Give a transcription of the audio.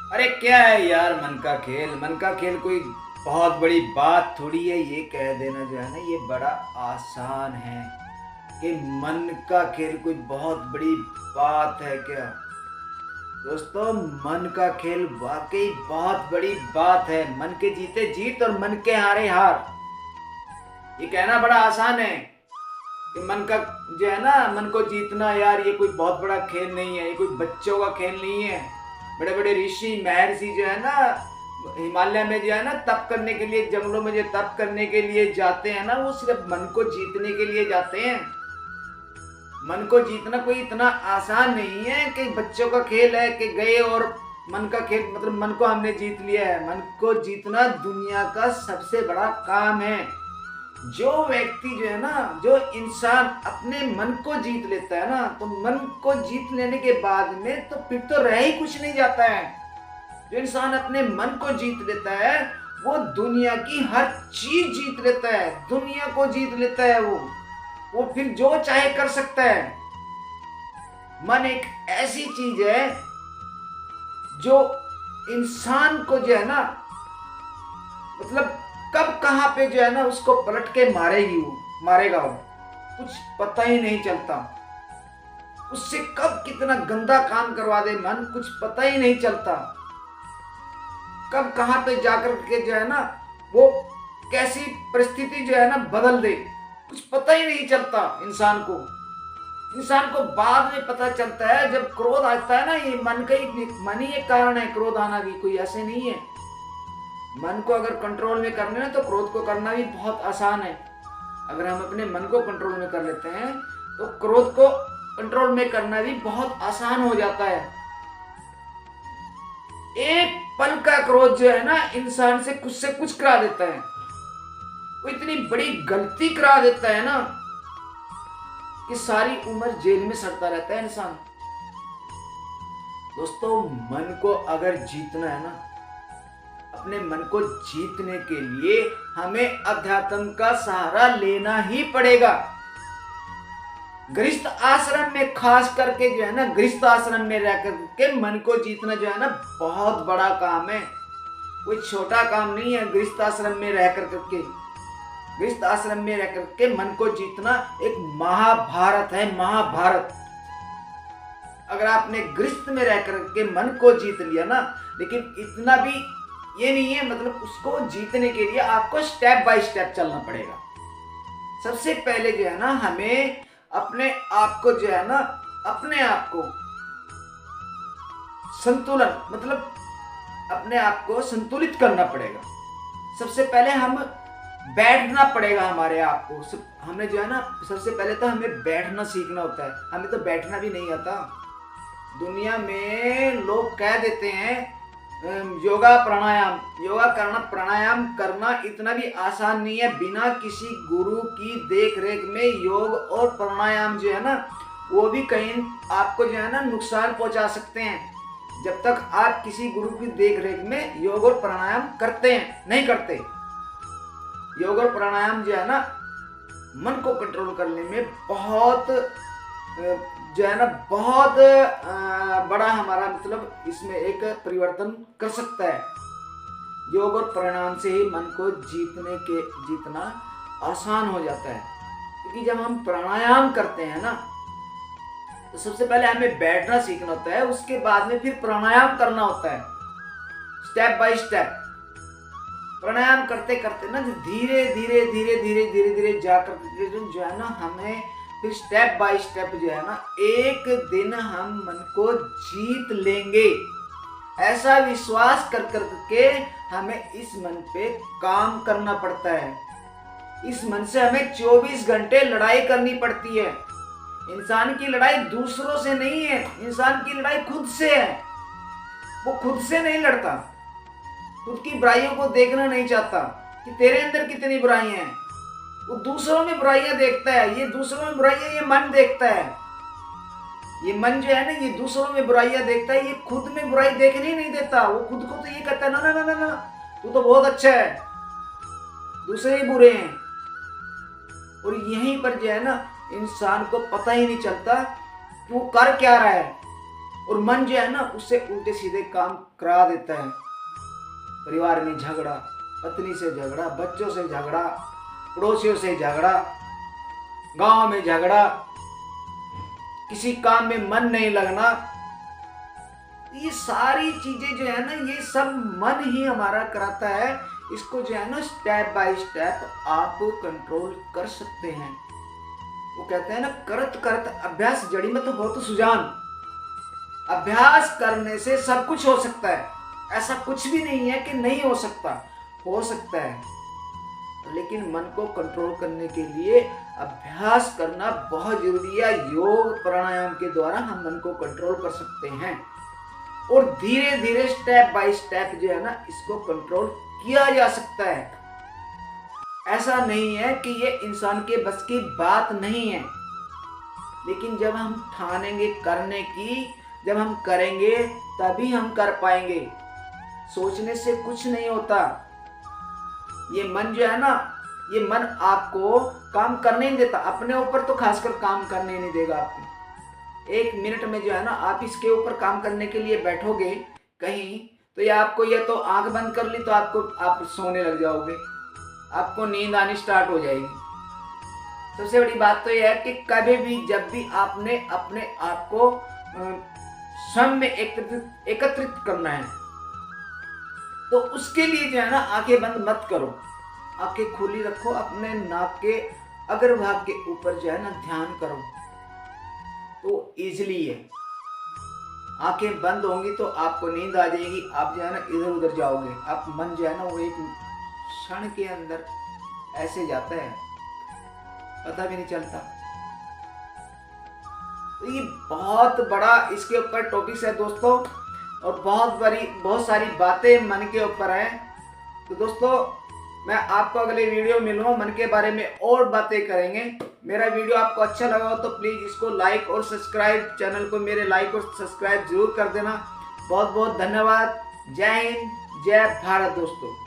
अरे क्या है यार, मन का खेल कोई बहुत बड़ी बात थोड़ी है। ये कह देना जो है ना, ये बड़ा आसान है कि मन का खेल कोई बहुत बड़ी बात है क्या। दोस्तों, मन का खेल वाकई बहुत बड़ी बात है। मन के जीते जीत और मन के हारे हार। ये कहना बड़ा आसान है कि मन का जो है ना, मन को जीतना यार, ये कोई बहुत बड़ा खेल नहीं है, ये कोई बच्चों का खेल नहीं है। बड़े बड़े ऋषि महर्षि जो है ना, हिमालय में जो है ना तप करने के लिए, जंगलों में जो तप करने के लिए जाते हैं ना, वो सिर्फ मन को जीतने के लिए जाते हैं। मन को जीतना कोई इतना आसान नहीं है कि बच्चों का खेल है कि गए और मन का खेल मतलब मन को हमने जीत लिया है। मन को जीतना दुनिया का सबसे बड़ा काम है। जो व्यक्ति जो है ना, जो इंसान अपने मन को जीत लेता है ना, तो मन को जीत लेने के बाद में तो फिर तो रह ही कुछ नहीं जाता है। जो इंसान अपने मन को जीत लेता है, वो दुनिया की हर चीज जीत लेता है, दुनिया को जीत लेता है। वो फिर जो चाहे कर सकता है। मन एक ऐसी चीज है जो इंसान को जो है ना, मतलब कब कहां पे जो है ना उसको पलट के मारेगा वो, कुछ पता ही नहीं चलता। उससे कब कितना गंदा काम करवा दे मन, कुछ पता ही नहीं चलता। कब कहां पे जाकर के जो है ना वो कैसी परिस्थिति जो है ना बदल दे, कुछ पता ही नहीं चलता इंसान को। इंसान को बाद में पता चलता है जब क्रोध आता है ना। ये मन ही एक कारण है क्रोध आना भी, कोई ऐसे नहीं है। मन को अगर कंट्रोल में करना है तो क्रोध को करना भी बहुत आसान है। अगर हम अपने मन को कंट्रोल में कर लेते हैं तो क्रोध को कंट्रोल में करना भी बहुत आसान हो जाता है। एक पल का क्रोध जो है ना इंसान से कुछ करा देता है। वो इतनी बड़ी गलती करा देता है ना कि सारी उम्र जेल में सड़ता रहता है इंसान। दोस्तों, मन को अगर जीतना है ना, अपने मन को जीतने के लिए हमें अध्यात्म का सहारा लेना ही पड़ेगा। गृहस्थ आश्रम में खास करके जो है ना, गृहस्थ आश्रम में रह करके मन को जीतना जो है ना बहुत बड़ा काम है। कोई छोटा काम नहीं है। गृहस्थ आश्रम में रह करके, गृहस्थ आश्रम में रह करके मन को जीतना एक महाभारत है, महाभारत। अगर आपने गृहस्थ में रह करके मन को जीत लिया ना, लेकिन इतना भी ये नहीं है, मतलब उसको जीतने के लिए आपको स्टेप बाय स्टेप चलना पड़ेगा। सबसे पहले जो है ना हमें अपने आप को जो है ना, अपने आप को संतुलन मतलब अपने आप को संतुलित करना पड़ेगा। सबसे पहले हम बैठना पड़ेगा हमारे आप को। हमें जो है ना सबसे पहले तो हमें बैठना सीखना होता है। हमें तो बैठना भी नहीं आता। दुनिया में लोग कह देते हैं योगा प्राणायाम करना इतना भी आसान नहीं है। बिना किसी गुरु की देख रेख में योग और प्राणायाम जो है ना, वो भी कहीं आपको जो है ना नुकसान पहुंचा सकते हैं। जब तक आप किसी गुरु की देख रेख में योग और प्राणायाम करते हैं, नहीं करते। योग और प्राणायाम जो है ना मन को कंट्रोल करने में बहुत जो है ना बहुत बड़ा हमारा मतलब इसमें एक परिवर्तन कर सकता है। योग और प्राणायाम से ही मन को जीतना आसान हो जाता है। क्योंकि जब हम प्राणायाम करते हैं ना, तो सबसे पहले हमें बैठना सीखना होता है, उसके बाद में फिर प्राणायाम करना होता है, स्टेप बाय स्टेप। प्राणायाम करते करते ना धीरे धीरे धीरे धीरे धीरे धीरे जाकर जो है ना हमें फिर स्टेप बाय स्टेप जो है ना एक दिन हम मन को जीत लेंगे। ऐसा विश्वास कर करके हमें इस मन पे काम करना पड़ता है। इस मन से हमें 24 घंटे लड़ाई करनी पड़ती है। इंसान की लड़ाई दूसरों से नहीं है, इंसान की लड़ाई खुद से है। वो खुद से नहीं लड़ता, खुद की बुराइयों को देखना नहीं चाहता कि तेरे अंदर कितनी बुराइयां हैं। वो दूसरों में बुराइयां देखता है। ये दूसरों में बुराइयां ये मन देखता है। ये मन जो है ना ये दूसरों में बुराइयां देखता है, ये खुद में बुराई देखने ही नहीं देता। वो खुद को तो ये कहता है ना ना ना ना ना, तू तो बहुत अच्छा है, दूसरे ही बुरे हैं। और यहीं पर जो है ना इंसान को पता ही नहीं चलता कि वो कर क्या रहा है। और मन जो है ना उससे उल्टे सीधे काम करा देता है। परिवार में झगड़ा, पत्नी से झगड़ा, बच्चों से झगड़ा, पड़ोसियों से झगड़ा, गांव में झगड़ा, किसी काम में मन नहीं लगना, ये सारी चीजें जो है ना ये सब मन ही हमारा कराता है। इसको जो है ना स्टेप बाय स्टेप आप कंट्रोल कर सकते हैं। वो कहते हैं ना करत करत अभ्यास जड़ी में तो बहुत सुजान। अभ्यास करने से सब कुछ हो सकता है, ऐसा कुछ भी नहीं है कि नहीं हो सकता, हो सकता है। लेकिन मन को कंट्रोल करने के लिए अभ्यास करना बहुत जरूरी है। योग प्राणायाम के द्वारा हम मन को कंट्रोल कर सकते हैं और धीरे धीरे स्टेप बाय स्टेप जो है ना इसको कंट्रोल किया जा सकता है। ऐसा नहीं है कि ये इंसान के बस की बात नहीं है, लेकिन जब हम ठानेंगे करने की, जब हम करेंगे तभी हम कर पाएंगे। सोचने से कुछ नहीं होता। ये मन जो है ना, ये मन आपको काम करने नहीं देता, अपने ऊपर तो खासकर काम करने नहीं देगा आपको। 1 मिनट में जो है ना आप इसके ऊपर काम करने के लिए बैठोगे कहीं, तो ये आपको, ये तो आंख बंद कर ली तो आप सोने लग जाओगे, आपको नींद आनी स्टार्ट हो जाएगी। सबसे बड़ी बात तो यह है कि कभी भी जब भी आपने अपने आप को स्वयं में एकत्रित करना है तो उसके लिए जो है ना आंखें बंद मत करो, आंखें खुली रखो, अपने नाक के अग्रभाग के ऊपर जो है ना ध्यान करो तो इजीली है। आंखें बंद होंगी तो आपको नींद आ जाएगी, आप जो है ना इधर उधर जाओगे, आप मन जो है ना वो एक क्षण के अंदर ऐसे जाता है, पता भी नहीं चलता। तो ये बहुत बड़ा इसके ऊपर टॉपिक्स है दोस्तों, और बहुत सारी बातें मन के ऊपर हैं। तो दोस्तों मैं आपको अगले वीडियो मिलूंगा, मन के बारे में और बातें करेंगे। मेरा वीडियो आपको अच्छा लगा हो तो प्लीज़ इसको लाइक और सब्सक्राइब, चैनल को मेरे लाइक और सब्सक्राइब जरूर कर देना। बहुत बहुत धन्यवाद। जय हिंद, जय भारत दोस्तों।